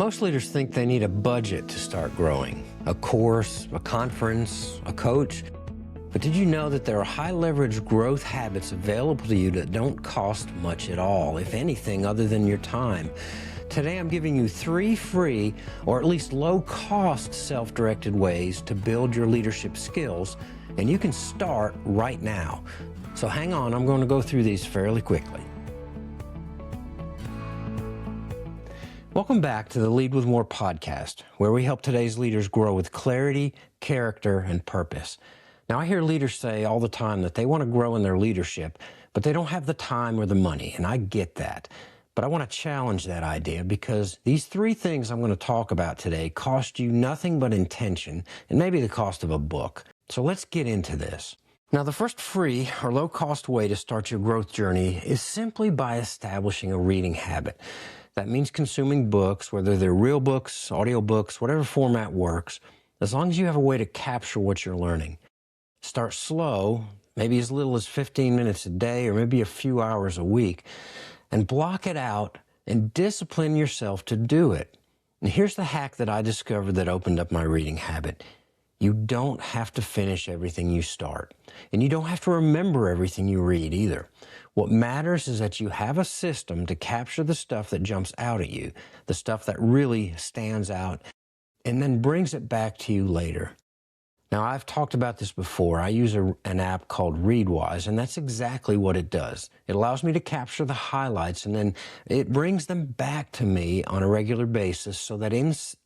Most leaders think they need a budget to start growing, a course, a conference, a coach. But did you know that there are high-leverage growth habits available to you that don't cost much at all, if anything, other than your time? Today I'm giving you 3 free, or at least low-cost self-directed ways to build your leadership skills, and you can start right now. So hang on, I'm going to go through these fairly quickly. Welcome back to the Lead with More podcast, where we help today's leaders grow with clarity, character, and purpose. Now, I hear leaders say all the time that they want to grow in their leadership, but they don't have the time or the money, and I get that. But I want to challenge that idea because these 3 things I'm going to talk about today cost you nothing but intention and maybe the cost of a book. So let's get into this. Now, the first free or low-cost way to start your growth journey is simply by establishing a reading habit. That means consuming books, whether they're real books, audio books, whatever format works, as long as you have a way to capture what you're learning. Start slow, maybe as little as 15 minutes a day or maybe a few hours a week, and block it out and discipline yourself to do it. And here's the hack that I discovered that opened up my reading habit. You don't have to finish everything you start, and you don't have to remember everything you read either. What matters is that you have a system to capture the stuff that jumps out at you, the stuff that really stands out, and then brings it back to you later. Now, I've talked about this before. I use an app called Readwise, and that's exactly what it does. It allows me to capture the highlights, and then it brings them back to me on a regular basis so that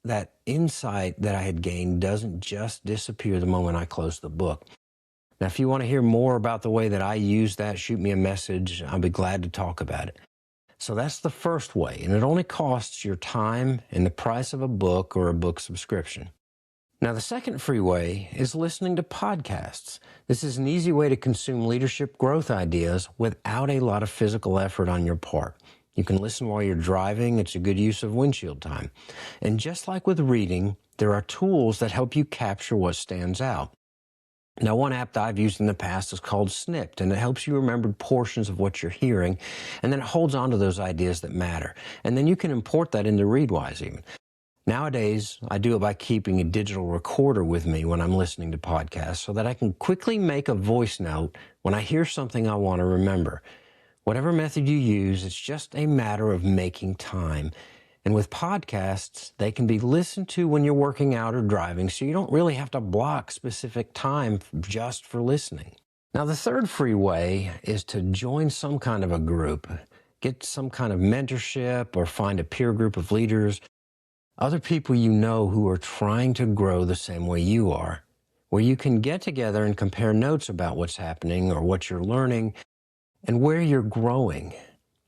that insight that I had gained doesn't just disappear the moment I close the book. Now, if you want to hear more about the way that I use that, shoot me a message. I'll be glad to talk about it. So that's the first way, and it only costs your time and the price of a book or a book subscription. Now, the second free way is listening to podcasts. This is an easy way to consume leadership growth ideas without a lot of physical effort on your part. You can listen while you're driving. It's a good use of windshield time. And just like with reading, there are tools that help you capture what stands out. Now, one app that I've used in the past is called Snipped, and it helps you remember portions of what you're hearing, and then it holds on to those ideas that matter. And then you can import that into Readwise even. Nowadays, I do it by keeping a digital recorder with me when I'm listening to podcasts so that I can quickly make a voice note when I hear something I want to remember. Whatever method you use, it's just a matter of making time. And with podcasts, they can be listened to when you're working out or driving, so you don't really have to block specific time just for listening. Now, the third free way is to join some kind of a group. Get some kind of mentorship or find a peer group of leaders, other people you know who are trying to grow the same way you are, where you can get together and compare notes about what's happening or what you're learning and where you're growing.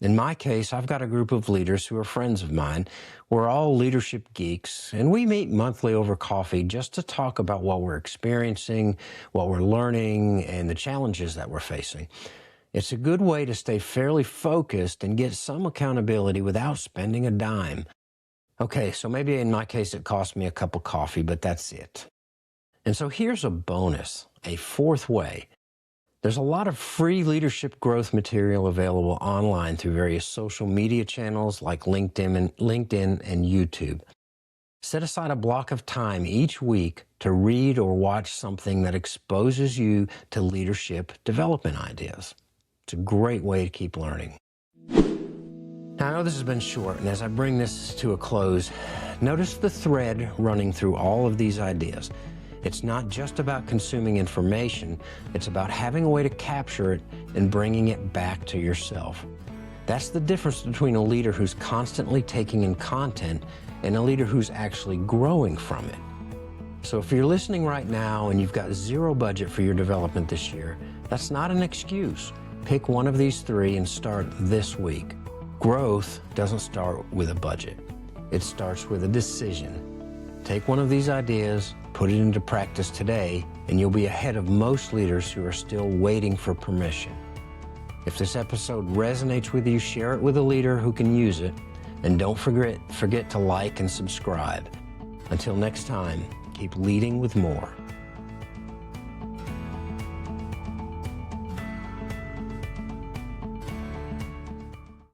In my case, I've got a group of leaders who are friends of mine. We're all leadership geeks, and we meet monthly over coffee just to talk about what we're experiencing, what we're learning, and the challenges that we're facing. It's a good way to stay fairly focused and get some accountability without spending a dime. Okay, so maybe in my case it cost me a cup of coffee, but that's it. And so here's a bonus, a fourth way. There's a lot of free leadership growth material available online through various social media channels like LinkedIn and YouTube. Set aside a block of time each week to read or watch something that exposes you to leadership development ideas. It's a great way to keep learning. Now, I know this has been short, and as I bring this to a close, notice the thread running through all of these ideas. It's not just about consuming information, it's about having a way to capture it and bringing it back to yourself. That's the difference between a leader who's constantly taking in content and a leader who's actually growing from it. So if you're listening right now and you've got zero budget for your development this year, that's not an excuse. Pick one of these 3 and start this week. Growth doesn't start with a budget. It starts with a decision. Take one of these ideas, put it into practice today, and you'll be ahead of most leaders who are still waiting for permission. If this episode resonates with you, share it with a leader who can use it, and don't forget to like and subscribe. Until next time, keep leading with more.